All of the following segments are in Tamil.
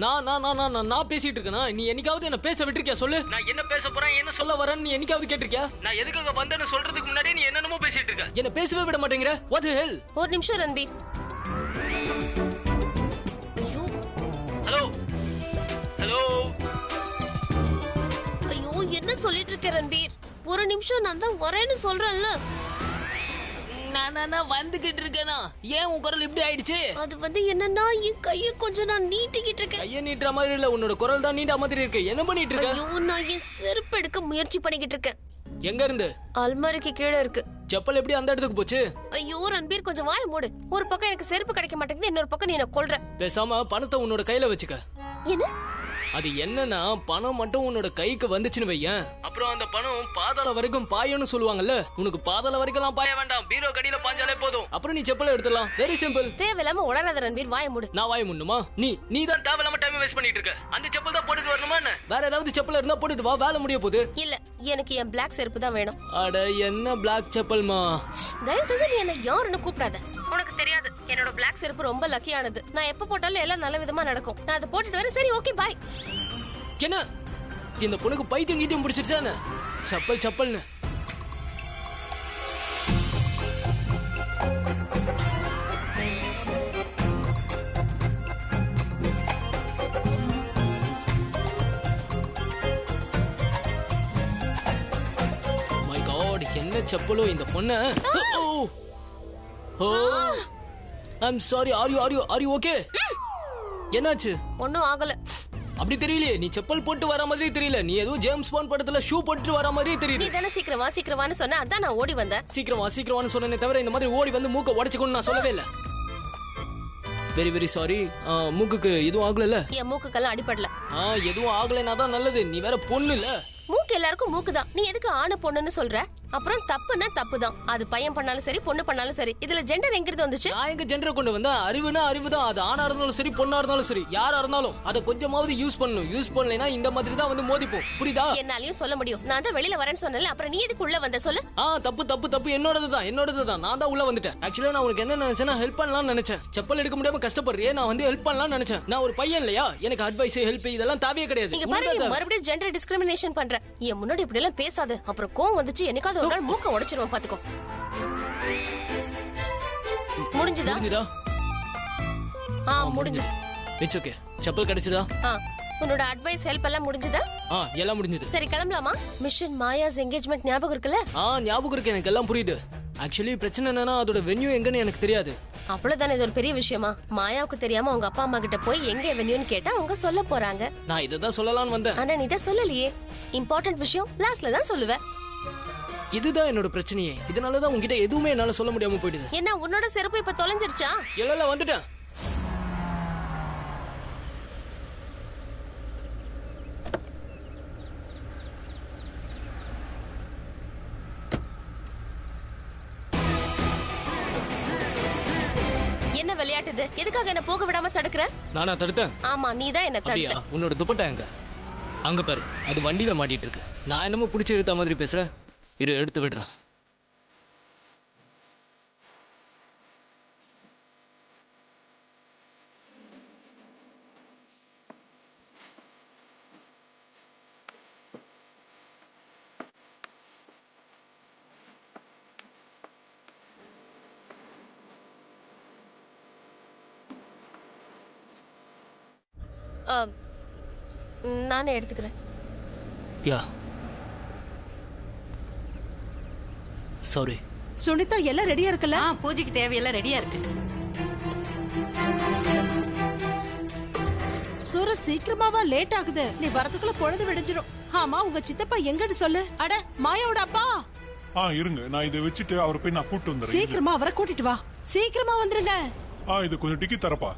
நான் பேசிட்டு இருக்கேனா? நீ என்னைக்காவது என்ன பேச விட்டுருக்கியா சொல்லு? நான் என்ன பேச போறேன், என்ன சொல்ல வரேன்னு நீ என்னைக்காவது கேட்டிருக்கியா? நான் எதுக்காக வந்தேன்னு சொல்றதுக்கு முன்னாடி நீ என்னென்னமோ பேசிட்டு இருக்க. என்ன பேசவே விட மாட்டேங்கிற. What the hell? ஒரு நிமிஷம் ரன்பீர். ஐயோ. Hello hello. ஐயோ என்ன சொல்லிட்டு இருக்க ரன்பீர்? ஒரு நிமிஷம் நான் தான் வரேன்னு சொல்றேன்ல. நான் வந்துகிட்டு இருக்கேனா? ஏன் உன் குரல் இப்படி ஆயிடுச்சு? அது என்னன்னா என் கையை கொஞ்சம் நான் நீட்டிக்கிட்டு இருக்கேன். கையை நீட்டுற மாதிரி இல்ல, உன்னோட குரல் தான் நீண்ட மாதிரி இருக்கு. என்ன பண்ணிட்டு இருக்க? ஐயோ நான் என் செருப்பு எடுக்க முயற்சி பண்ணிக்கிட்டு இருக்கேன். எங்க இருந்து? அல்மாரிக்கு கீழே இருக்கு. செப்பல் எப்படி அந்த இடத்துக்கு போச்சு? ஐயோ ரன்பீர் கொஞ்சம் வாய் மூடு. ஒரு பக்கம் எனக்கு செருப்பு கிடைக்க மாட்டேங்குது, இன்னொரு பக்கம் நீ என்ன கொல்ற. பேசாம பணத்தை உன்னோட கையில வச்சுக்க. என்ன? அது என்னன்னா பணம் மட்டும் உன்னோட கைக்கு வந்துச்சுன்னு வையேன், அப்புறம் அந்த பணம் பாதாள வரைக்கும் பாயன்னு சொல்லுவாங்கல்ல. உனக்கு பாதாள வரைக்கும் பாய வேண்டாம், பீரோ கடியில பாஞ்சாலே போதும். அப்புறம் நீ செப்பல எடுத்துடலாம். Very simple. தேவையில்லாம உளறாத ரன்பீர், வாய மூடு. நான் வாய முன்னுமா? நீ தான் தேவையில்லாம டைம் வேஸ்ட் பண்ணிட்டு இருக்க. அந்த செப்பல் தான் போட்டுட்டு வரணுமா என்ன? வேற ஏதாவது செப்பல் இருந்தா போட்டுட்டு வா, வேலை முடிய போகுது. இல்ல எனக்கு என் பிளாக் செருப்பு தான் வேணும். அட என்ன பிளாக் செப்பல்மா? தயவு செஞ்சு நீ என்ன யாருன்னு கூப்பிடாத. உனக்கு தெரியாது என்னோட பிளாக் செருப்பு ரொம்ப லக்கியானது. நான் எப்ப போட்டாலும் எல்லாம் நல்ல விதமா நடக்கும். நான் அதை போட்டுட்டு வரேன். சரி ஓகே பாய். என்ன இந்த பொண்ணுக்கு பைத்தியம் கீத்தியம் பிடிச்சிருச்சானே? செப்பல்னு மை காட், என்ன செப்பலோ இந்த பொண்ணு. ஓ I'm sorry. Are you okay? என்னாச்சு? ஒன்னும் ஆகல. அப்படி தெரியலையே, நீ செப்பல் போட்டு வர மாதிரி தெரியல. நீ ஏதோ ஜேம்ஸ் பாண்ட் படத்துல ஷூ போட்டு வர மாதிரி தெரியுது. நீ தானே சீக்கிரமான்னு சொன்ன, அதான் நான் ஓடி வந்தேன். சீக்கிரமான்னு சொன்னேனே தவிர இந்த மாதிரி ஓடி வந்து மூக்க உடைச்சுக்கணும்னு நான் சொல்லவே இல்ல. Very sorry. மூக்குக்கு எதுவும் ஆகல? என் மூக்குக்கெல்லாம் அடிபடல. எதுவும் ஆகலைன்னா தான் நல்லது. நீ வேற பொண்ணு இல்ல. மூக்கு எல்லாருக்கும் மூக்குதான். நீ எதுக்கு ஆணு பொண்ணுன்னு சொல்ற? அப்புறம் தப்புன்னா தப்புதான். அது பையன் பண்ணாலும் சரி பொண்ணு பண்ணாலும் சரி. இதுல ஜெண்டர் எங்கிருந்து வந்துச்சு? நான் எங்க ஜெண்டரை கொண்டு வந்தா? அறிவுனா அறிவுதான். அது ஆணா இருந்தாலும் சரி பொண்ணா இருந்தாலும் சரி, யாரா இருந்தாலும் அதை கொஞ்சமாவது யூஸ் பண்ணணும். யூஸ் பண்ணலைன்னா இந்த மாதிரி தான் வந்து மோதிப்போம். புரியுதா? என்னாலயும் சொல்ல முடியும். நான் தான் வெளியில வரேன்னு சொன்னல, அப்புறம் நீ எதுக்கு உள்ள வந்த சொல்லு? தப்பு என்னோடதுதான். நான் தான் உள்ள வந்துட்டேன். ஆக்சுவலா நான் உனக்கு என்ன நினைச்சேன்னா ஹெல்ப் பண்ணலாம்னு நினைச்சேன். செப்பல் எடுக்க முடியாம கஷ்டப்படுறியே, நான் வந்து ஹெல்ப் பண்ணலாம்னு நினைச்சேன். நான் ஒரு பையன் இல்லையா? எனக்கு அட்வைஸ் ஹெல்ப் இதெல்லாம் தேவையே கிடையாது. நீங்க பாருங்க, மறுபடியும் ஜெண்டர் டிஸ்கிரிமினேஷன் பண்ற. என் முன்னாடி இப்படி எல்லாம் பேசாத. அப்புறம் கோவம் வந்துச்சு என்னைக்காவது ஒரு நாள் மூக்க உடைச்சிரும். பாத்துக்கோ. முடிஞ்சதா? முடிஞ்சது. It's okay. செப்பல் கிடைச்சதா? உன்னோட அட்வைஸ் ஹெல்ப் எல்லாம் முடிஞ்சதா? எல்லாம் முடிஞ்சது. சரி கிளம்பலாமா? மிஷன் மாயாஸ் என்கேஜ்மெண்ட் ஞாபகம் இருக்குல்ல? ஞாபகம் இருக்கு, எனக்கு எல்லாம் புரியுது. ஆக்சுவலி பிரச்சனை என்னன்னா அதோட வென்யூ எங்கன்னு எனக்கு தெரியாது. அவ்வளவுதானே, இது ஒரு பெரிய விஷயமா? மாயாவுக்கு தெரியாம அவங்க அப்பா அம்மா கிட்ட போய் எங்க வென்யூன்னு கேட்டா அவங்க சொல்ல போறாங்க. நான் இததான் சொல்லலாம்னு வந்தேன். ஆனா நீ தான் சொல்லலையே. இம்பார்ட்டன்ட் விஷயம் லாஸ்ட்ல தான் சொல்லுவேன். இதுதான் என்னோட பிரச்சனையே. இதனாலதான் உங்ககிட்ட எதுவுமே என்னால சொல்ல முடியாம போயிடுது. என்ன உன்னோட செருப்பு இப்ப தொலைஞ்சிருச்சா? இல்ல வந்துட்டேன். என்ன விளையாட்டுது? எதுக்காக என்ன போக விடாம தடுக்கற? நானா தடுத்தேன்? ஆமா நீதான் என்ன தடுத்த. உன்னோட துப்பட்டா எங்க? அங்க பாரு, அது வண்டியில மாட்டிட்டு இருக்கு. நான் என்னமோ பிடிச்சி எடுத்த மாதிரி பேசுறேன். இரு எடுத்து விடுறேன். நானே எடுத்துக்கிறேன். யா சாரி. சுனிதா எல்லாம் ரெடியா இருக்குல்ல? பூஜைக்கு தேவையெல்லாம் ரெடியா இருக்கு. சூர சீக்கிரமாவா லேட் ஆகுது. நீ வரதுக்குள்ள பொழுது விடிஞ்சிரும். ஆமா உங்க சித்தப்பா எங்கன்னு சொல்லு. அட மாயாவோட அப்பா. இருங்க, நான் இதை வச்சுட்டு அவரை போய் நான் கூட்டு வந்துடுறேன். சீக்கிரமா அவரை கூட்டிட்டு வா. சீக்கிரமா வந்துருங்க. இது கொஞ்சம் டிக்கெட் தரப்பா.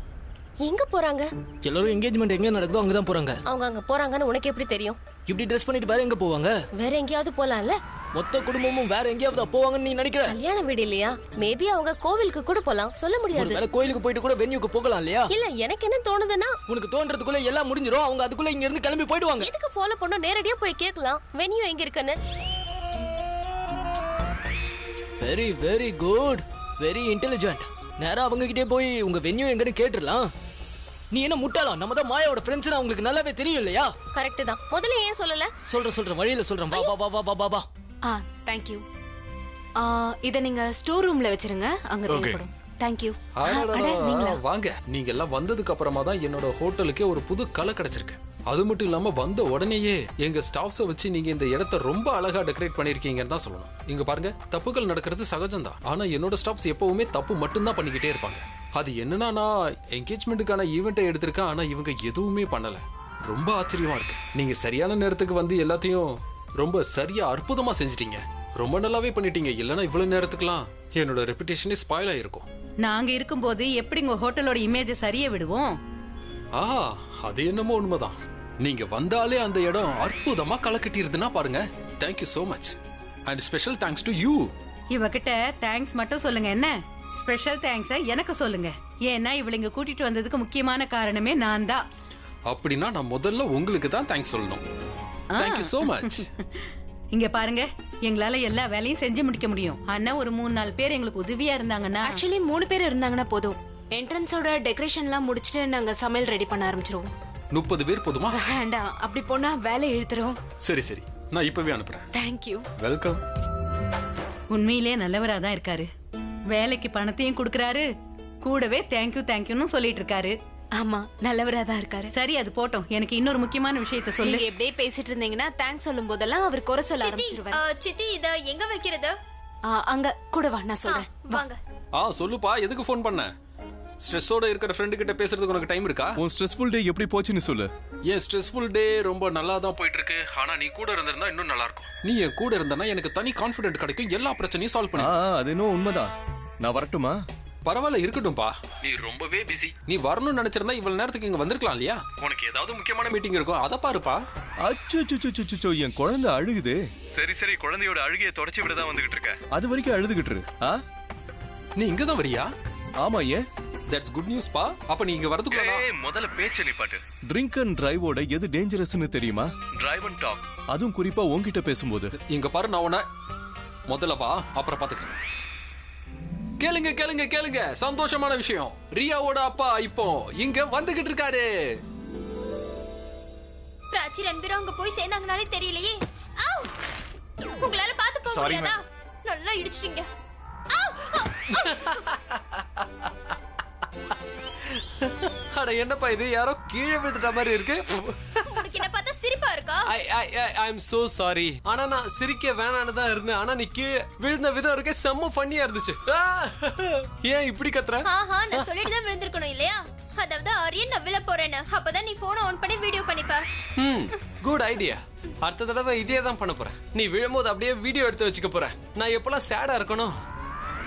எங்க போறாங்க? எல்லாரும் என்கேஜ்மெண்ட் எங்க நடக்குதோ அங்கதான் போறாங்க. அவங்க அங்க போறாங்கன்னு உனக்கு எப்படி தெரியும்? இப்படி ட்ரெஸ் பண்ணிட்டு வேற எங்க போவாங்க? வேற எங்கயாவது போலாம்ல. மொத்த குடும்பமும் வேற எங்கயாவது போவாங்கன்னு நீ நினைக்கிற? கல்யாண வீடு இல்லையா? மேபி அவங்க கோவிலுக்கு கூட போலாம், சொல்ல முடியாது. வேற கோயிலுக்கு போயிட்டு கூட வென்யூக்கு போகலாம் இல்லையா? இல்ல எனக்கு என்ன தோணுதுன்னா, உனக்கு தோன்றதுக்குள்ள எல்லாம் முடிஞ்சிரும். அவங்க அதுக்குள்ள இங்க இருந்து கிளம்பி போயிடுவாங்க. எதுக்கு ஃபாலோ பண்ண? நேரடியா போய் கேட்கலாம் வென்யூ எங்க இருக்குன்னு. Very very good, very intelligent. நேரா அவங்க கிட்டே போய் உங்க வென்யூ எங்கன்னு கேட்டுறலாம். நீ என்ன முட்டாளா? நம்ம தான் மாயாவோட ஃப்ரெண்ட்ஸ் உங்களுக்கு நல்லாவே தெரியும் இல்லையா? கரெக்ட் தான். முதல்ல ஏன் சொல்லல? சொல்றேன் வழியில சொல்றேன். வா வா வா வா வா வா. Thank you. இத நீங்க ஸ்டோர் ரூம்ல வச்சிருங்க, அங்க தேவைப்படும். Thank you. வாங்க. நீங்க எல்லாம் வந்ததுக்கு அப்புறமா தான் என்னோட ஹோட்டலுக்கே ஒரு புது கலை கிடைச்சிருக்கு. அது மட்டும் இல்லாம வந்த உடனேயே எங்க ஸ்டாஃப்ஸ வச்சு நீங்க இந்த இடத்த ரொம்ப அழகா டெக்கரேட் பண்ணிருக்கீங்கன்னு தான் சொல்லணும். இங்க பாருங்க, தப்புகள் நடக்கிறது சகஜம் தான். ஆனா என்னோட ஸ்டாஃப்ஸ் எப்பவுமே தப்பு மட்டும்தான் பண்ணிக்கிட்டே இருப்பாங்க. அது என்னன்னா, நான் என்கேஜ்மெண்ட்டுக்கான ஈவெண்ட்டை எடுத்திருக்கேன், ஆனா இவங்க எதுவுமே பண்ணல. ரொம்ப ஆச்சரியமா இருக்கு. நீங்க சரியான நேரத்துக்கு வந்து எல்லாத்தையும் ரொம்ப சரியா அற்புதமா செஞ்சிட்டீங்க. ரொம்ப நல்லாவே பண்ணிட்டீங்க. இல்லைன்னா இவ்வளவு நேரத்துக்குலாம் என்னோட ரெப்புடேஷனே ஸ்பாயில் ஆயிருக்கும். நாங்க இருக்கும்போது எப்படி உங்க ஹோட்டலோட இமேஜ் சரியா விடுவோம்? அது என்னமோ உண்மைதான். நீங்க வந்தாலே அந்த இடம் அற்புதமா கலக்கட்டிருதுன்னா பாருங்க. Thank you so much and special thanks to you. இவகிட்ட தேங்க்ஸ் மட்டும் சொல்லுங்க, என்ன ஸ்பெஷல் தேங்க்ஸ எனக்கு சொல்லுங்க. ஏன்னா இவளைங்க கூட்டிட்டு வந்ததுக்கு முக்கியமான காரணமே நான் தான். அப்படின்னா நான் முதல்ல உங்களுக்கு தான் தேங்க்ஸ் சொல்லணும். Thank you so much. இங்க பாருங்க, எங்களால எல்லா வேலையும் செஞ்சு முடிக்க முடியும். ஆனா ஒரு 3-4 பேர் எங்களுக்கு உதவியா இருந்தாங்கன்னா. ஆக்சுவலி 3 பேர் இருந்தாங்கன்னா போதும். என்ட்ரன்ஸோட டெக்கரேஷன்லாம் முடிச்சிட்டு நாங்க சமையல் ரெடி பண்ண ஆரம்பிச்சிருவோம். 30 பேர் போதுமா? வேண்டாம், அப்படி போனா வேலை இழுத்துரும். சரி நான் இப்பவே அனுப்புறேன். Thank you. வெல்கம். உண்மையிலேயே நல்லவரா தான் இருக்காரு. வேலைக்கு பணத்தையும் கொடுக்கறாரு, கூடவே தேங்க்யூன்னு சொல்லிட்டு இருக்காரு. ஆமா, நல்லவரா தான் இருக்காரு. சரி, அது போட்டோம். எனக்கு இன்னொரு முக்கியமான விஷயத்த சொல்லு. நீங்க எப்படியே பேசிட்டு இருந்தீங்கன்னா தேங்க்ஸ் சொல்லும் போதெல்லாம் அவர் குறை சொல்ல ஆரம்பிச்சிருவாரு. சித்தி, இத எங்க வைக்கிறது? அங்க கூட வா, நான் சொல்றேன். வாங்க. சொல்லுப்பா, எதுக்கு ஃபோன் பண்ண? ஸ்ட்ரெஸ்ஸோட இருக்கிற ஃப்ரெண்டு கிட்ட பேசுறதுக்கு உனக்கு டைம் இருக்கா? உன் ஸ்ட்ரெஸ்ஃபுல் டே எப்படி போச்சுன்னு சொல்லு. ஏன் ஸ்ட்ரெஸ்ஃபுல் டே ரொம்ப நல்லா தான் போயிட்டு இருக்கு. ஆனா நீ கூட இருந்திருந்தா இன்னும் நல்லா இருக்கும். நீ என் கூட இருந்தனா எனக்கு தனி கான்ஃபிடென்ட் கிடைக்கும். எல்லா பிரச்சனையும் சால்வ் பண்ணி. அது இன்னும் உண்மைதான். நான் வரட்டுமா? பரவாயில்ல, இருக்கட்டும்பா. நீ ரொம்பவே பிஸி. நீ வரணும்னு நினைச்சிருந்தா இவ்வளவு நேரத்துக்கு இங்க வந்திருக்கலாம் இல்லையா? உனக்கு ஏதாவது முக்கியமான மீட்டிங் இருக்கும், அத பாருப்பா. அச்சோ, என் குழந்தை அழுகுது. சரி, குழந்தையோட அழுகையை தொடச்சி விட தான் வந்துகிட்டு இருக்க. அது வரைக்கும் அழுதுகிட்டு இரு. நீ இங்க தான் வரியா? ஆமா, ஏன்? தட்ஸ் குட் நியூஸ் பா. அப்ப நீ இங்க வரதுக்குள்ள முதல்ல பேச்ச நிப்பாட்டு. ட்ரிங்க் அண்ட் டிரைவோட எது டேஞ்சரஸ்னு தெரியுமா? Drive and talk. அதுவும் குறிப்பா உன்கிட்ட பேசும்போது. இங்க பாரு, நான் உன்னை முதல்ல வா, அப்புறம் பாத்துக்கிறேன். கேளுங்க. சந்தோஷமான விஷயம். ரியாவோட அப்பா இப்போ இங்க வந்துகிட்டு இருக்காரு. பிராச்சி ரன்வீரா அங்க போய் சேர்ந்தாங்கனாலே தெரியலையே. உங்களால பாத்து போக முடியாதா? நல்லா இடிச்சிட்டீங்க. அட என்னப்பா இது, யாரோ கீழே விழுந்துட்ட மாதிரி இருக்கு. உங்களுக்கு என்ன பார்த்தா சிரிப்பா இருக்கா? ஐ அம் சோ சாரி. ஆனா நான் சிரிக்க வேணான்னு தான் இருந்தேன். ஆனா நீ கீழே விழுந்த விதம் இருக்க செம்ம ஃபன்னியா இருந்துச்சு. ஏன் இப்படி கத்துற? நான் சொல்லிட்டு தான் விழுந்திருக்கணும் இல்லையா? அதாவது ஆரியன் நான் விழ போறேன்னு. அப்பதான் நீ போனை ஆன் பண்ணி வீடியோ பண்ணிப்பா. Good idea. அடுத்த தடவை இதே தான் பண்ண போறேன். நீ விழும்போது அப்படியே வீடியோ எடுத்து வச்சுக்க போறேன். நான் எப்பெல்லாம் சேடா இருக்கணும்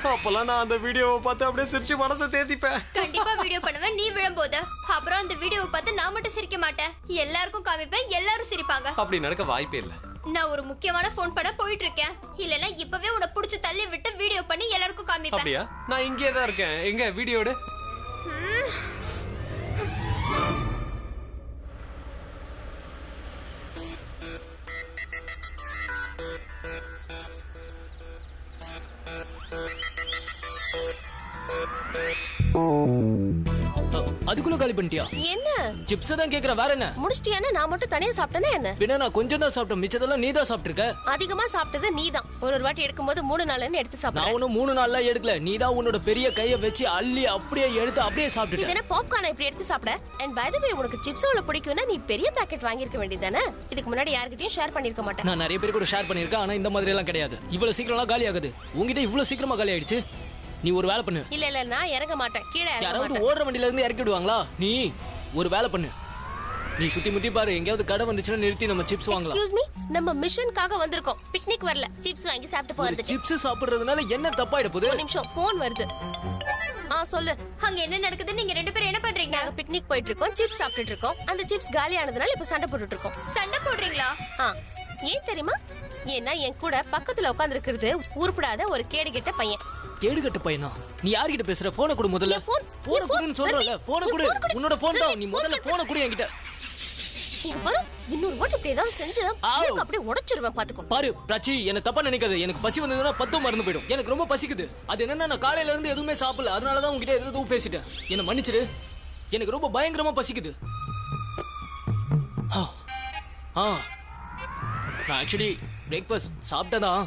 அப்பெல்லாம் நான் அந்த வீடியோவை பார்த்து அப்படியே சிரிச்சு மனசை தேத்திப்பேன். கண்டிப்பா வீடியோ பண்ணுவேன் நீ விழும்போது. அப்புறம் அந்த வீடியோவை பார்த்து நான் மட்டும் சிரிக்க மாட்டேன், எல்லாருக்கும் காமிப்பேன், எல்லாரும் சிரிப்பாங்க. அப்படி நடக்க வாய்ப்பே இல்ல. நான் ஒரு முக்கியமான போன் பண்ண போயிட்டு இருக்கேன். இல்லனா இப்பவே உன்னை புடிச்சு தள்ளி விட்டு வீடியோ பண்ணி எல்லாருக்கும் காமிப்பேன். அப்படியா? நான் இங்கே தான் இருக்கேன். எங்க வீடியோடு? அதுக்குள்ள காலி பண்ணிட்டியா? என்ன சிப்ஸ் தான் கேக்குற, வேற என்ன? முடிச்சிட்டியானா? நான் மட்டும் தனியா சாப்பிட்டேனே என்ன? பின்ன நான் கொஞ்சம் தான் சாப்பிட்டேன், மிச்சதெல்லாம் நீ தான் சாப்பிட்டிருக்க. அதிகமா சாப்பிட்டது நீதான். ஒரு வாட்டி எடுக்கும்போது 3 நாள்னு எடுத்து சாப்பிட்டேன். நான் ஒன்னும் 3 நாள்ல எடுக்கல. நீ தான் உன்னோட பெரிய கையை வச்சு அள்ளி அப்படியே எடுத்து அப்படியே சாப்பிட்டுட்ட. இது என்ன பாப்கார்ன் இப்படி எடுத்து சாப்பிட? அண்ட் பை தி வே, உனக்கு சிப்ஸ் அவ்வளவு பிடிக்கும்னா நீ பெரிய பாக்கெட் வாங்கி இருக்க வேண்டியதானே? இதுக்கு முன்னாடி யார்கிட்டயும் ஷேர் பண்ணிருக்க மாட்டேன். நான் நிறைய பேர் கூட ஷேர் பண்ணிருக்கேன், ஆனா இந்த மாதிரி எல்லாம் கிடையாது. இவ்வளவு சீக்கிரமா காலி ஆகுது. உன்கிட்ட இவ்வளவு சீக்கிரமா காலி ஆயிடுச்சு. நீ ஒரு வேலை பண்ணு. இல்ல நான் இறங்க மாட்டேன், கீழே இறங்க யாராவது மாட்டேன். ஓடுற வண்டியில இருந்து இறக்கி விடுவாங்களா? நீ ஒரு வேலை பண்ணு. நீ சுத்தி முத்தி பாரு, எங்கயாவது கடை வந்துச்சுன்னா நிறுத்தி நம்ம சிப்ஸ் வாங்கலாம். எக்ஸ்கியூஸ் மீ, நம்ம மிஷனுக்காக வந்திருக்கோம், பிக்னிக் வரல. சிப்ஸ் வாங்கி சாப்பிட்டு போறதுக்கு. சிப்ஸ் சாப்பிடுறதுனால என்ன தப்பாயிட போகுது? ஒரு நிமிஷம், போன் வருது. சொல்லு, அங்க என்ன நடக்குது? நீங்க 2 பேரும் என்ன பண்றீங்க? நாங்க பிக்னிக் போயிட்டு இருக்கோம், சிப்ஸ் சாப்பிட்டுட்டு இருக்கோம். அந்த சிப்ஸ் காலி ஆனதுனால இப்ப சண்டை போட்டுட்டு இருக்கோம். சண்டை போடுறீங்களா? ஏன் தெரியுமா? ஏன்னா என் கூட பக்கத்துல உட்கார்ந்திருக்கிறது உருப்படாத ஒரு கேடுகெட்ட பையன். கேடுகட்ட பையனா? நீ யார்கிட்ட பேசுற? போனை கொடு முதல்ல. போனை கொடுன்னு சொல்றல. போனை கொடு. உன்னோட போன் தான். நீ முதல்ல போனை கொடு என்கிட்ட. இங்க பாரு, இன்னொரு வாட்டி இப்படி ஏதாவது செஞ்சா அப்படியே உடைச்சிருவேன் பாத்துக்கோ. பாரு பிராச்சி, என்ன தப்பா நினைக்காத. எனக்கு பசி வந்ததுன்னா 10 மறந்து போயிடும். எனக்கு ரொம்ப பசிக்குது. அது என்னன்னா நான் காலையில இருந்து எதுவுமே சாப்பிடல, அதனாலதான் உங்ககிட்ட எதுவும் பேசிட்டேன். என்ன மன்னிச்சிடு. எனக்கு ரொம்ப பயங்கரமா பசிக்குது. நான் ஆக்சுவலி பிரேக்ஃபாஸ்ட் சாப்பிட்டதான்,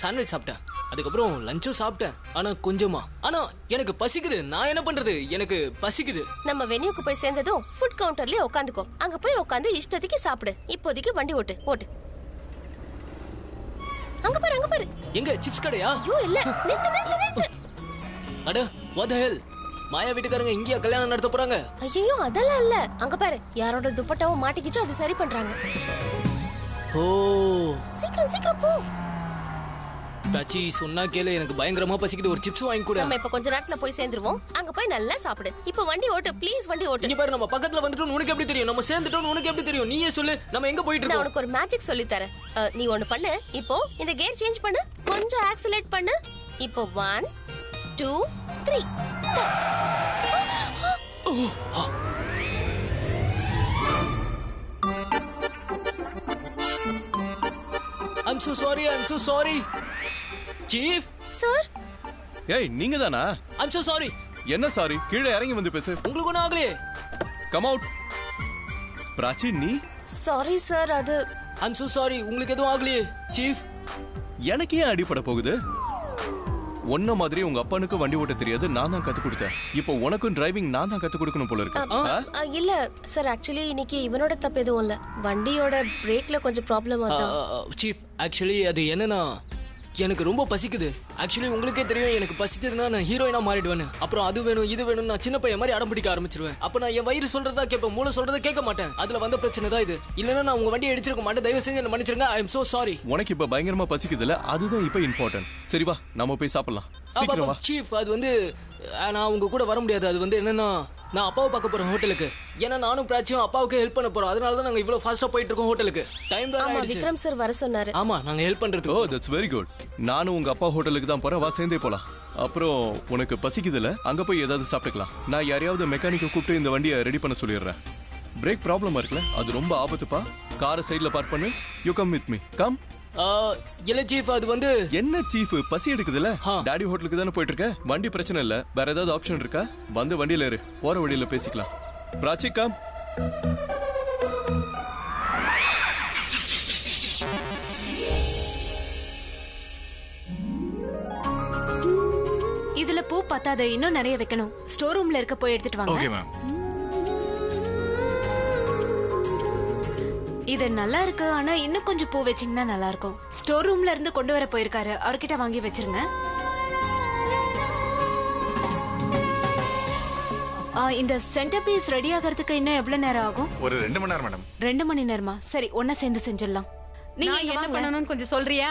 சாண்ட்விச் சாப்பிட்டேன், அதுக்கப்புறம் லஞ்சும் சாப்பிட்டேன். ஆனா கொஞ்சமா. ஆனா எனக்கு பசிக்குது. நான் என்ன பண்றது? எனக்கு பசிக்குது. நம்ம வென்யூக்கு போய் சேர்ந்ததும் ஃபுட் கவுண்டர்லயே உட்காந்துக்கோ. அங்க போய் உட்காந்து இஷ்டத்துக்கு சாப்பிடு. இப்போதைக்கு வண்டி ஓட்டு. அங்க பாரு. எங்க சிப்ஸ் கடையா? ஐயோ இல்ல, நிறுத்து. அட what the hell? மாயா வீட்டுக்காரங்க இங்கேயா கல்யாணம் நடத்த போறாங்க? ஐயோ அதெல்லாம் இல்ல. அங்க பாரு, யாரோட துப்பட்டாவும் மாட்டிக்கிச்சோ அது சரி பண்றாங்க. ஓ சீக்கிரம் போ. தாச்சி சொன்னா கேளு, எனக்கு பயங்கரமா பசிக்குது. ஒரு சிப்ஸ் வாங்கி கொடு. நம்ம இப்ப கொஞ்ச நேரத்துல போய் சேர்ந்துருவோம். அங்க போய் நல்லா சாப்பிடு. இப்ப வண்டி ஓட்டு ப்ளீஸ், வண்டி ஓட்டு. இங்க பாரு, நம்ம பக்கத்துல வந்துட்டோம். உனக்கு எப்படி தெரியும்? நம்ம சேர்ந்துட்டோம் உனக்கு எப்படி தெரியும்? நீயே சொல்லு, நம்ம எங்க போயிட்டு நான் இருக்கோம்? உனக்கு ஒரு மேஜிக் சொல்லி தரேன். நீ ஒன்னு பண்ணு. இப்போ இந்த கியர் சேஞ்ச் பண்ணு, கொஞ்சம் ஆக்சிலேட் பண்ணு. இப்போ 1 2 3 I'm so sorry. Chief sir. ஏய் நீங்க தானா? I'm so sorry. என்ன சாரி? கீழே இறங்கி வந்து பேசு. உங்களுக்கு ஒன்றும் ஆகலையே? Come out. பிராச்சி நீ? சாரி சார், அது I'm so sorry. உங்களுக்கு எதுவும் ஆகலையே சீஃப்? எனக்கு ஏன் அடிபட போகுது? ஒன்ன மாதிரி உங்க அப்பனுக்கு வண்டி ஓட்ட தெரியாது, நான் தான் கத்து கொடுத்தேன். இப்போ உனக்கும் டிரைவிங் நான் தான் கத்து கொடுக்கணும் போல இருக்கு. இல்ல சார், ஆக்சுவலி இன்னைக்கு இவனோட தப்பு எதுவும் இல்ல. வண்டியோட பிரேக்ல கொஞ்சம் ப்ராப்ளம் ஆதான். சீஃப் ஆக்சுவலி அது என்னன்னா, எனக்கு ரொம்ப பசிக்குது. ஆக்சுவலி உங்களுக்கே தெரியும், எனக்கு பசிச்சதுன்னா நான் ஹீரோயினா மாறிடுவேன். அப்புறம் அது வேணும் இது வேணும், நான் சின்ன பையன் மாதிரி அடம் பிடிக்க ஆரம்பிச்சிருவேன். அப்ப நான் என் வயிறு சொல்றதா கேட்பேன், மூளை சொல்றதா கேட்க மாட்டேன். அதுல வந்த பிரச்சனை தான் இது. இல்லன்னா நான் உங்க வண்டியை அடிச்சிருக்க மாட்டேன். தயவு செஞ்சு என்ன மன்னிச்சிருங்க. I am so sorry. உனக்கு இப்ப பயங்கரமா பசிக்குதுல, அதுதான் இப்ப இம்பார்ட்டன்ட். சரி வா, நம்ம போய் சாப்பிடலாம். சீக்கிரம் வா. சீஃப் அது வந்து நான் உங்க கூட வர முடியாது. அது வந்து என்னன்னா, நான் அப்பாவை பார்க்க போறேன் ஹோட்டலுக்கு. ஏன்னா நானும் பிராச்சியும் அப்பாவுக்கு ஹெல்ப் பண்ண போறோம். அதனால தான் நாங்க இவ்வளவு ஃபாஸ்டா போயிட்டு இருக்கோம் ஹோட்டலுக்கு. டைம் வேற ஆயிடுச்சு. விக்ரம் சார் வர சொன்னாரு. ஆமா, நாங்க ஹெல்ப் பண்றதுக்கு. Oh that's very good. நானும் உங்க அப்பா ஹோட்டலுக்கு தான் போறேன். வா சேர்ந்தே போலாம். அப்புறம் உனக்கு பசிக்குதுல, அங்க போய் ஏதாவது சாப்பிட்டுக்கலாம். நான் யாரையாவது மெக்கானிக்கை கூப்பிட்டு இந்த வண்டியை ரெடி பண்ண சொல்லிடுறேன். பிரேக் ப்ராப்ளமா இருக்குல்ல, அது ரொம்ப ஆபத்துப்பா. காரை சைடுல பார்க் பண்ணு. You come with me. Come. இல்ல சீஃப், அது வந்து என்ன சீஃப், பசி எடுக்குதுல? டாடி ஹோட்டலுக்கு தானே போயிட்டு இருக்க. வண்டி பிரச்சனை இல்ல. வேற ஏதாவது ஆப்ஷன் இருக்கா? வந்து வண்டியில ஏறு, போற வழியில பேசிக்கலாம். பிராச்சி கம். இதுல பூ பத்தாத, இன்னும் நிறைய வைக்கணும். ஸ்டோர் ரூம்ல இருக்க, போய் எடுத்துட்டு வாங்க. Okay ma'am. இது நல்லா இருக்கு, ஆனா இன்னும் கொஞ்சம் பூ வச்சீங்கன்னா நல்லா இருக்கும். ஸ்டோர் ரூம்ல இருந்து கொண்டு வர போயிருக்காரு, அவர்கிட்ட வாங்கி வச்சிருங்க. இந்த சென்டர் பீஸ் ரெடி ஆகிறதுக்கு இன்னும் எவ்வளவு நேரம் ஆகும்? ஒரு 2 மணி நேரம் மேடம். 2 மணி நேரமா? சரி, ஒன்னா சேர்ந்து செஞ்சிடலாம். நீங்க என்ன பண்ணணும்னு கொஞ்சம் சொல்றியா?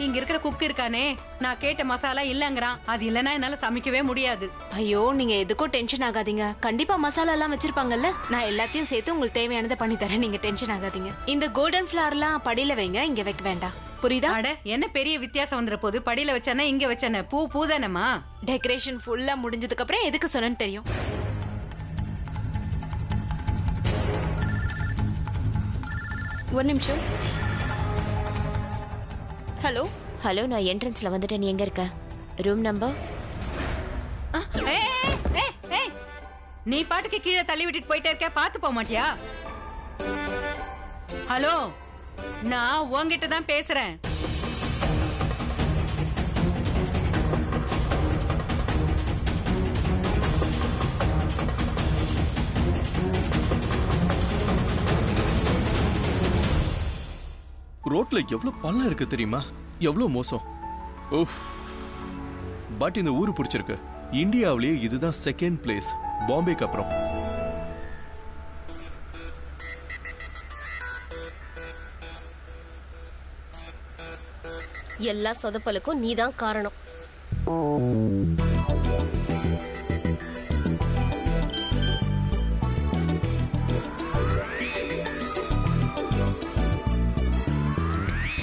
இங்க இருக்கிற குக் இருக்கானே, நான் கேட்ட மசாலா இல்லங்கறான். அது இல்லனா என்னால சமைக்கவே முடியாது. ஐயோ, நீங்க எதுக்கும் டென்ஷன் ஆகாதீங்க. கண்டிப்பா மசாலா எல்லாம் வச்சிருப்பாங்கல்ல. நான் எல்லாத்தையும் சேர்த்து உங்களுக்கு தேவையானதை பண்ணி தரேன். நீங்க டென்ஷன் ஆகாதீங்க. இந்த கோல்டன் ஃபிளவர்லாம் படியில வைங்க, இங்க வைக்க வேண்டாம். புரியுதா? அட, என்ன பெரிய வித்தியாசம் வந்துற போது? படியில வச்சானே இங்க வச்சானே, பூ தானேமா. டெக்கரேஷன் ஃபுல்லா முடிஞ்சதுக்கு அப்புறம் எதுக்கு சொன்னேன்னு தெரியும். ஒரு நிமிஷம். ஹலோ, நான் என்ட்ரன்ஸ்ல வந்துட்டேன். நீ எங்க இருக்க? Room number? நீ பாட்டுக்கு கீழே தள்ளி விட்டுட்டு போயிட்டே இருக்க, பாத்து போக மாட்டியா? ஹலோ, நான் உன்கிட்ட தான் பேசுறேன். ரோட்ல எவ்வளவு பள்ளம் இருக்கு தெரியுமா? எவ்வளவு மோசம். ஓஃப். பட் இந்த ஊரு பிடிச்சிருக்கு. இந்தியாவிலேயே இதுதான் செகண்ட் பிளேஸ், பாம்பேக்கு அப்புறம். எல்லா சொதப்பலுக்கும் நீதான் காரணம்.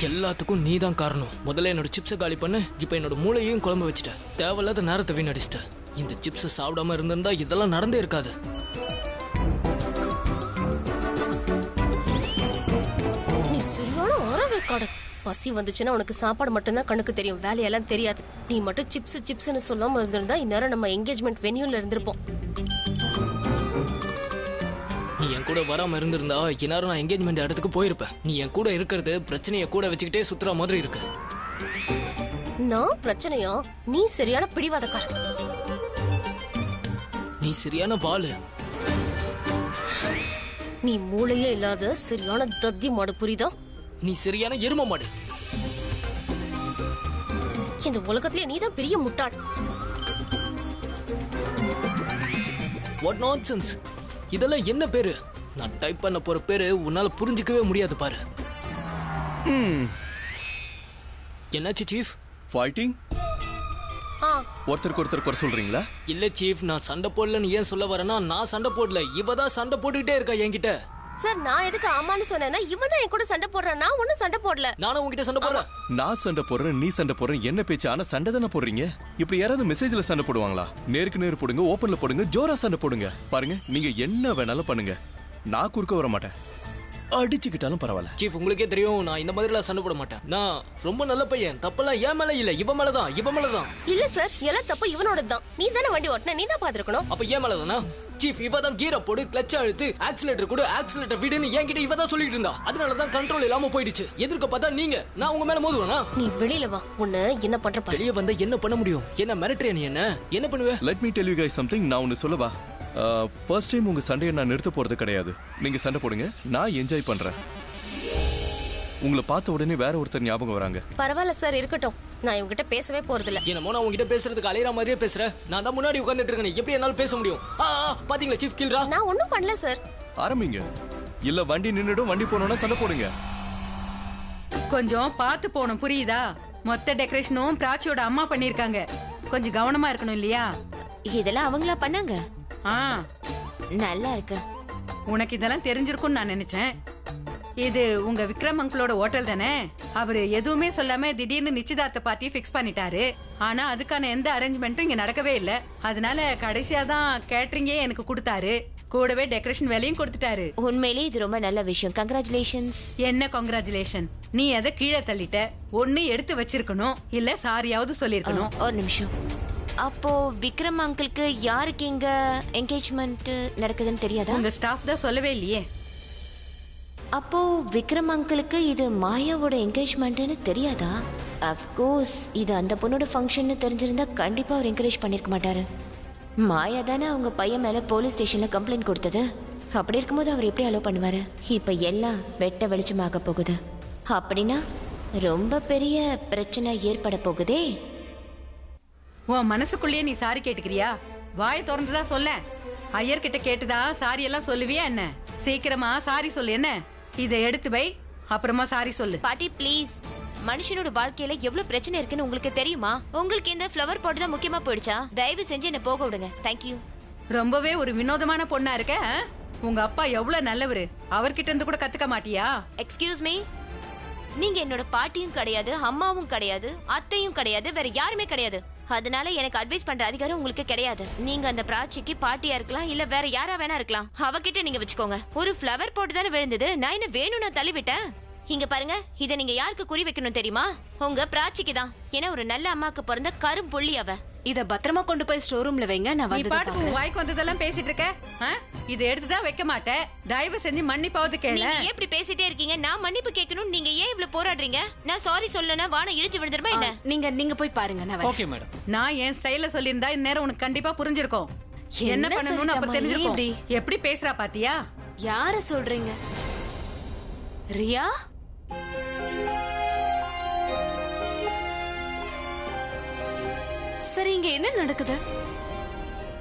எல்லாத்துக்கும் நீ தான் காரணம். முதல்ல என்னோட சிப்ஸை காலி பண்ணு, இப்ப என்னோட மூளையையும் குழம்பு வச்சுட்ட. தேவையில்லாத நேரத்தை வீணடிச்சிட்ட. இந்த சிப்ஸை சாப்பிடாம இருந்திருந்தா இதெல்லாம் நடந்தே இருக்காது. நீ சரியான அறவேக்காடு. பசி வந்துச்சுன்னா உனக்கு சாப்பாடு மட்டும்தான் கண்ணுக்கு தெரியும், வேலையெல்லாம் தெரியாது. நீ மட்டும் சிப்ஸ்னு சொல்லாம இருந்திருந்தா இந்நேரம் நம்ம என்கேஜ்மெண்ட் வென்யூல இருந்திருப்போம். என் கூட வராம இருந்திருந்தா இந்நேரம் நான் என்கேஜ்மெண்ட் இடத்துக்கு போயிருப்பேன். நீ என் கூட இருக்கிறது பிரச்சனைய கூட வச்சுக்கிட்டே சுத்துற மாதிரி இருக்கு. நான் பிரச்சனையா? நீ சரியான பிடிவாதக்காரன். நீ சரியான பாலு. நீ மூளையே இல்லாத சரியான தத்தி மாடு, புரியுதா? நீ சரியான எரும மாடு. இந்த உலகத்திலே நீதான் பெரிய முட்டாள். What nonsense. இதெல்லாம் என்ன பேரு? நான் டைப் பண்ண போற பேரு உன்னால புரிஞ்சிக்கவே முடியாது பாரு. என்னாச்சு சீஃப்? ஃபைட்டிங்? ஒருத்தருக்கு ஒருத்தர் குறை சொல்றீங்களா? இல்ல சீஃப், நான் சண்டை போடலன்னு ஏன் சொல்ல வரேன்னா, நான் சண்டை போடல, இவதான் சண்டை போட்டுக்கிட்டே இருக்கா என்கிட்ட. சார், நான் எதுக்கு ஆமான்னு சொன்னேன்னா இவன் தான் என் கூட சண்டை போடுறான். நான் ஒன்னும் சண்டை போடல. நானும் உங்ககிட்ட சண்டை போடுறேன். நான் சண்டை போடுறேன், நீ சண்டை போடுறேன், என்ன பேச்சு? ஆனா சண்டை தானே போடுறீங்க. இப்படி யாராவது மெசேஜ்ல சண்டை போடுவாங்களா? நேருக்கு நேர் போடுங்க, ஓப்பன்ல போடுங்க, ஜோரா சண்டை போடுங்க. பாருங்க, நீங்க என்ன வேணாலும் பண்ணுங்க, நான் குறுக்க வர மாட்டேன். அடிச்சுக்கிட்டாலும் பரவாயில்ல. சீஃப், உங்களுக்கே தெரியும் நான் இந்த மாதிரிலாம் சண்டை போட மாட்டேன். நான் ரொம்ப நல்ல பையன். தப்பெல்லாம் ஏன் மேல இல்ல, இவன் மேலதான். இவன் மேலதான். இல்ல சார், எல்லாம் தப்பு இவனோட தான். நீ தானே வண்டி ஓட்டின, நீ தான் பாத்துக்கணும். அப்ப ஏன் மேலதானா? சீஃப், இவதான் கீரை போடு, கிளட்ச் அழுத்து, ஆக்சிலேட்டர் கூட, ஆக்சிலேட்டர் விடுன்னு என்கிட்ட இவதான் சொல்லிட்டு இருந்தா. அதனாலதான் கண்ட்ரோல் இல்லாம போயிடுச்சு. எதிர்க்க பார்த்தா நீங்க, நான் உங்க மேல மோதுவேனா? நீ வெளியில வா, உன்னை என்ன பண்ற பாரு. வெளியே வந்தா என்ன பண்ண முடியும்? என்ன மிரட்டுறியா நீ? என்ன பண்ணுவ? Let me tell you guys something. நான் ஒன்னு சொல்லவா? ஃபர்ஸ்ட் டைம் உங்க சண்டையை நான் நிறுத்த போறது கிடையாது. நீங்க சண்டை போடுங்க, நான் என்ஜாய் பண்றேன். உங்களை பார்த்த உடனே வேற ஒருத்தர் ஞாபகம் வராங்க. பரவாயில்ல சார், இருக்கட்டும். நான் இவங்கிட்ட பேசவே போறதில்ல. என்னமோ நான் உங்ககிட்ட பேசுறதுக்கு அலையற மாதிரியே பேசுறேன். நான் தான் முன்னாடி உட்கார்ந்துட்டு இருக்கேன், எப்படி என்னால பேச முடியும்? பாத்தீங்களா சீஃப் கில்ரா? நான் ஒண்ணும் பண்ணல சார். ஆரம்பிங்க. இல்ல வண்டி நின்னுடும், வண்டி போனோம்னா சண்டை போடுங்க. கொஞ்சம் பார்த்து போகணும், புரியுதா? மொத்த டெக்கரேஷனும் பிராச்சியோட அம்மா பண்ணிருக்காங்க. கொஞ்சம் கவனமா இருக்கணும் இல்லையா? இதெல்லாம் அவங்களா பண்ணாங்க? நல்லா இருக்கு. உனக்கு இதெல்லாம் தெரிஞ்சிருக்கும்னு நான் நினைச்சேன். இது உங்க விக்ரம் அங்கிளோட ஹோட்டல் தானே? அவரு எதுவுமே சொல்லாம திடீர்னு நிச்சயதார்த்த பார்ட்டி பிக்ஸ் பண்ணிட்டாரு. ஆனா அதுக்கான எந்த அரேஞ்ச்மெண்ட்டும் இங்க நடக்கவே இல்ல. அதனால கடைசியா தான் கேட்டரிங்கே எனக்கு கொடுத்தாரு. கூடவே டெக்கரேஷன் வேலையும் கொடுத்துட்டாரு. உண்மையிலேயே இது ரொம்ப நல்ல விஷயம். கங்க்ராச்சுலேஷன்ஸ். என்ன கங்க்ராச்சுலேஷன்? நீ எதை கீழே தள்ளிட்ட? ஒன்னு எடுத்து வச்சிருக்கணும், இல்ல சாரியாவது சொல்லிருக்கணும். ஒரு நிமிஷம். அப்போ விக்ரம் அங்கிளுக்கு யாருக்கு இங்க என்கேஜ்மெண்ட் நடக்குதுன்னு தெரியாதா? உங்க ஸ்டாஃப் தான் சொல்லவே இல்லையே. அப்போ விக்ரம் அங்கிளுக்கு இது மாயாவோட என்கேஜ்மெண்ட்னு தெரியாதா? அஃப்கோர்ஸ் இது அந்த பொண்ணோட ஃபங்க்ஷன் தெரிஞ்சிருந்தா கண்டிப்பா அவர் என்கரேஜ் பண்ணிருக்க மாட்டாரு. மாயா தானே அவங்க பையன் மேல போலீஸ் ஸ்டேஷன்ல கம்ப்ளைண்ட் கொடுத்தது. அப்படி இருக்கும்போது அவர் எப்படி அலோவ் பண்ணுவாரு? இப்ப எல்லாம் வெட்ட வெளிச்சமாக போகுது. அப்படின்னா ரொம்ப பெரிய பிரச்சனை ஏற்பட போகுதே. உன் மனசுக்குள்ளேயே நீ சாரி கேட்டுக்கிறியா? வாயை திறந்துதான் சொல்ல. ஐயர்கிட்ட கேட்டுதான் சாரி எல்லாம் சொல்லுவியா என்ன? சீக்கிரமா சாரி சொல்லு. என்ன இதை எடுத்து வை, அப்புறமா சாரி சொல்லு. பாட்டி ப்ளீஸ். மனுஷனோட வாழ்க்கையில எவ்வளவு பிரச்சனை இருக்குன்னு உங்களுக்கு தெரியுமா? உங்களுக்கு இந்த ஃப்ளவர் பாட் தான் முக்கியமா போயிடுச்சா? தயவு செஞ்சு என்ன போக விடுங்க. தேங்க்யூ. ரொம்பவே ஒரு வினோதமான பொண்ணா இருக்க. உங்க அப்பா எவ்வளவு நல்லவரு, அவர்கிட்ட இருந்து கூட கத்துக்க மாட்டியா? Excuse me. நீங்க என்னோட பாட்டியும் கிடையாது, அம்மாவும் கிடையாது, அத்தையும் கிடையாது, வேற யாருமே கிடையாது. அதனால எனக்கு அட்வைஸ் பண்ற அதிகாரம் உங்களுக்கு கிடையாது. நீங்க அந்த பிராச்சிக்கு பாட்டியா இருக்கலாம், இல்ல வேற யாரா வேணா இருக்கலாம். அவகிட்ட நீங்க வச்சுக்கோங்க. ஒரு ஃப்ளவர் போட்டு தானே விழுந்தது. நான் என்ன வேணும்னு தள்ளி விட்டேன்? இங்க பாருங்க, இத நீங்க யாருக்கு குறி வைக்கணும் தெரியுமா? உங்க பிராச்சிக்கு தான். ஏன்னா ஒரு நல்ல அம்மாக்கு பிறந்த கரும்புள்ளி அவ. இத பத்திரமா கொண்டு போய் ஸ்டோர் ரூம்ல வைங்க. நான் நீ வந்து பாட்டுக்கு உன் வாய்க்கு வந்ததெல்லாம் பேசிட்டு இருக்க. இதை எடுத்துதான் வைக்க மாட்டேன். தயவு செஞ்சு மன்னிப்பாவது கேளு. நீங்க ஏன் இப்படி பேசிட்டே இருக்கீங்க? நான் மன்னிப்பு கேட்கணும், நீங்க ஏன் இவ்வளவு போராடுறீங்க? நான் சாரி சொல்லனா வான இடிச்சு விழுந்துருமா என்ன? நீங்க போய் பாருங்க. நான் ஓகே மேடம். நான் என் ஸ்டைல்ல சொல்லியிருந்தா இந்த நேரம் உனக்கு கண்டிப்பா புரிஞ்சிருக்கும். என்ன பண்ணணும்னு அப்ப தெரிஞ்சிருக்கும். எப்படி பேசுறா பாத்தியா? யார சொல்றீங்க? ரியா? சரி, இங்க என்ன நடக்குது?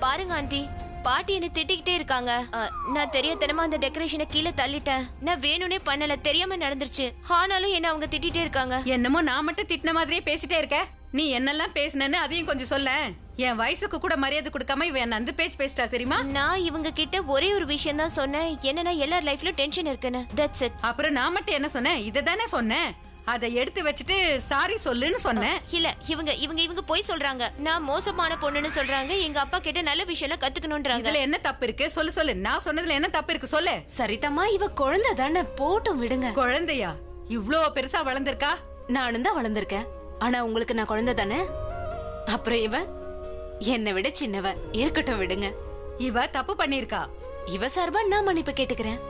பாருங்க ஆண்டி, பாட்டி என்ன திட்டிக்கிட்டே இருக்காங்க. நான் தெரியாதனமா அந்த டெக்கரேஷனை கீழே தள்ளிட்டேன். நான் வேணும்னே பண்ணல, தெரியாம நடந்துருச்சு. ஆனாலும் என்ன அவங்க திட்டிட்டே இருக்காங்க. என்னமோ நான் மட்டும் திட்டின மாதிரியே பேசிட்டே இருக்க. நீ என்னெல்லாம் பேசினன்னு அதையும் கொஞ்சம் சொல்ல. என் வயசுக்கு கூட மரியாதை கொடுக்காம இவன் அந்த பேச்சு பேசிட்டா தெரியுமா? நான் இவங்க கிட்ட ஒரே ஒரு விஷயம் தான் சொன்னேன். என்னன்னா எல்லார் லைஃப்ல டென்ஷன் இருக்குன்னு. That's it. அப்புறம் நான் மட்டும் என்ன சொன்னேன்? இத தானே சொன்னேன். அதை எடுத்து வச்சுட்டு சாரி சொல்லுன்னு சொன்னேன். இல்ல, இவங்க இவங்க இவங்க போய் சொல்றாங்க. நான் மோசமான பொண்ணுன்னு சொல்றாங்க. எங்க அப்பா கிட்ட நல்ல விஷயம் கத்துக்கணும்ன்றாங்க. இதுல என்ன தப்பு இருக்கு? சொல்லு சொல்லு. நான் சொன்னதுல என்ன தப்பு இருக்கு சொல்லு. சரிதம்மா, இவ குழந்தை தானே, போட்டும் விடுங்க. குழந்தையா? இவ்ளோ பெருசா வளர்ந்திருக்கா? நானும் தான் வளர்ந்திருக்கேன். ஆனா உங்களுக்கு நான் குழந்தை தானே. அப்புறம் இவ என்னை விட சின்னவ. இருக்கட்டும், விடுங்க. இவ தப்பு பண்ணிருக்கா. இவ சார்பா நான் மன்னிப்பு கேட்டுக்கிறேன்.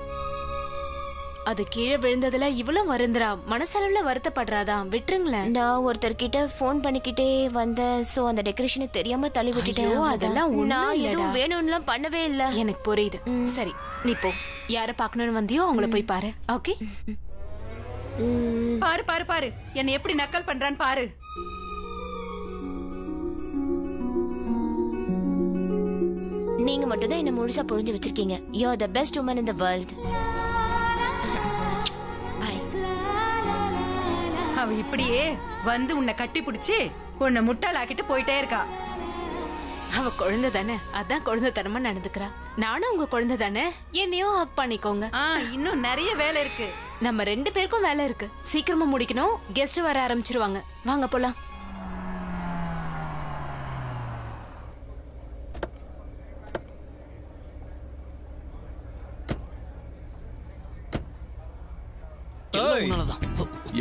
அது கீழே விழுந்ததுல இவளும் வருந்துறா, மனசளவுல வருத்தப்படுறாதான். விட்டுருங்களேன். நான் ஒருத்தர்கிட்ட ஃபோன் பண்ணிக்கிட்டே வந்தேன், சோ அந்த டெக்கரேஷனை தெரியாம தள்ளி விட்டுட்டேன். ஐயோ, அதெல்லாம் ஒண்ணும் நான் இல்லடா. எதுவும் வேணும்லாம் பண்ணவே இல்ல. எனக்கு புரியுது. சரி, நீ போ. யார பாக்கணும்னு வந்தியோ அவங்கள போய் பாரு. ஓகே? பாரு பாரு பாரு, என்ன எப்படி நக்கல் பண்றான்னு பாரு. நீங்க மட்டும் தான் என்ன முழுசா புரிஞ்சு வச்சிருக்கீங்க. You are the best woman in the world. Bye. அவ இப்படியே வந்து உன்னை கட்டி பிடிச்சி உன்னை முட்டாளாக்கிட்டு போயிட்டே இருக்கா. அவ குழந்தை தானே, அதான் குழந்தைத்தனமா நடந்துக்கிறா. நானும் உங்க குழந்தை தானே, என்னையும் ஹக் பண்ணிக்கோங்க. இன்னும் நிறைய வேலை இருக்கு. நம்ம 2 பேருக்கும் வேலை இருக்கு. சீக்கிரமா முடிக்கணும், கெஸ்ட் வர ஆரம்பிச்சிருவாங்க. வாங்க போலாம்.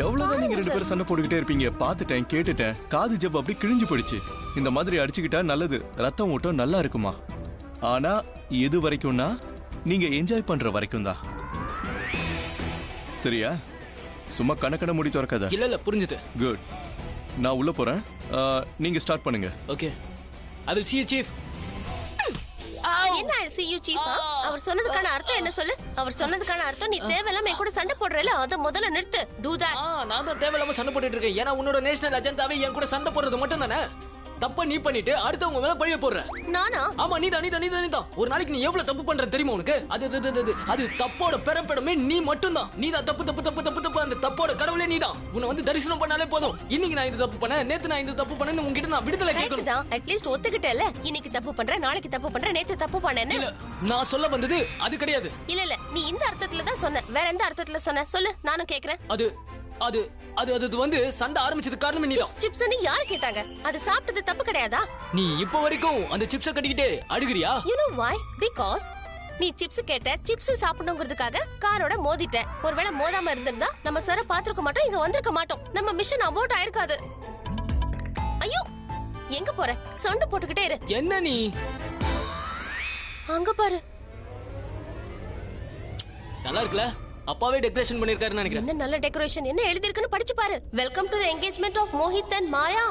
எவ்வளவுதான் நீங்க 2 பேரும் சண்டை போட்டுக்கிட்டே இருப்பீங்க? பாத்துட்டேன், கேட்டுட்டேன். காது ஜப் அப்படி கிழிஞ்சு போயிடுச்சு. இந்த மாதிரி அடிச்சுக்கிட்டா நல்லது, ரத்தம் ஓட்டம் நல்லா இருக்குமா. ஆனா எது வரைக்கும்னா நீங்க என்ஜாய் பண்ற வரைக்கும் தான். சரியா? சும்மா கணக்கண முடி திறக்காத. இல்ல புரிஞ்சுது. குட். நான் உள்ள போறேன், நீங்க ஸ்டார்ட் பண்ணுங்க. Okay, I will see you, chief. என்ன see you, chief? அவர் சொன்னதுக்கான அர்த்தம் என்ன சொல்லு? அவர் சொன்னதுக்கான அர்த்தம் நீ தேவையில்லாம என் கூட சண்டை போடுறல, அத முதல்ல நிறுத்து. Do that. நான் தான் தேவையில்லாம சண்டை போட்டுட்டு இருக்கேன். ஏன்னா உன்னோட நேஷனல் அஜெண்டாவே என் கூட சண்டை போடுறது மட்டும் தானே. தப்ப நீ பண்ணிட்டு அடுத்தவங்க மேல பழிய போடுற. நானா? ஆமா, நீதான். ஒரு நாளைக்கு நீ எவ்வளவு தப்பு பண்ற தெரியுமா உனக்கு? அது தப்போட பிறப்பிடமே நீ மட்டும்தான். நீதான் தப்பு. அந்த தப்போட கடவுளே நீதான். உன்னை வந்து தரிசனம் பண்ணாலே போதும். இன்னைக்கு நான் இது தப்பு பண்ணேன், நேத்து நான் இது தப்பு பண்ணேன்னு உன்கிட்ட நான் விடுதலை கேட்கணும். அட்லீஸ்ட் ஒத்துக்கிட்டேல. இன்னைக்கு தப்பு பண்ற, நாளைக்கு தப்பு பண்ற, நேத்து தப்பு பண்ணேன்னு. இல்ல, நான் சொல்ல வந்தது அது கிடையாது. இல்ல நீ இந்த அர்த்தத்துல தான் சொன்ன. வேற எந்த அர்த்தத்துல சொன்ன சொல்லு, நானும் கேக்குறேன். அது வந்து சண்டை ஆரம்பிச்சது காரணமே நீதான். சிப்ஸ் நீ யாரு கேட்டாங்க? அது சாப்பிட்டது தப்பு கிடையாதா? நீ இப்ப வரைக்கும் அந்த சிப்ஸ கட்டிக்கிட்டே அழுகுறியா? You know why? Because நீ சிப்ஸ் கேட்ட, சிப்ஸ் சாப்பிடணுங்கிறதுக்காக காரோட மோதிட்ட. ஒருவேளை மோதாம இருந்திருந்தா நம்ம சார பாத்துக்க மாட்டோம், இங்க வந்திருக்க மாட்டோம். நம்ம மிஷன் அபோர்ட் ஆயிருக்காது. ஐயோ, எங்க போற? சண்டை போட்டுக்கிட்டே இரு. என்ன நீ? அங்க பாரு. நல்லா இருக்குல? அப்பாவே டெக்கரேஷன் பண்ணிருக்காருன்னு நினைக்கிறேன். என்ன நல்ல டெக்கரேஷன், என்ன எழுதி இருக்குன்னு படிச்சு பாரு. Welcome to the engagement of Mohit and Maya.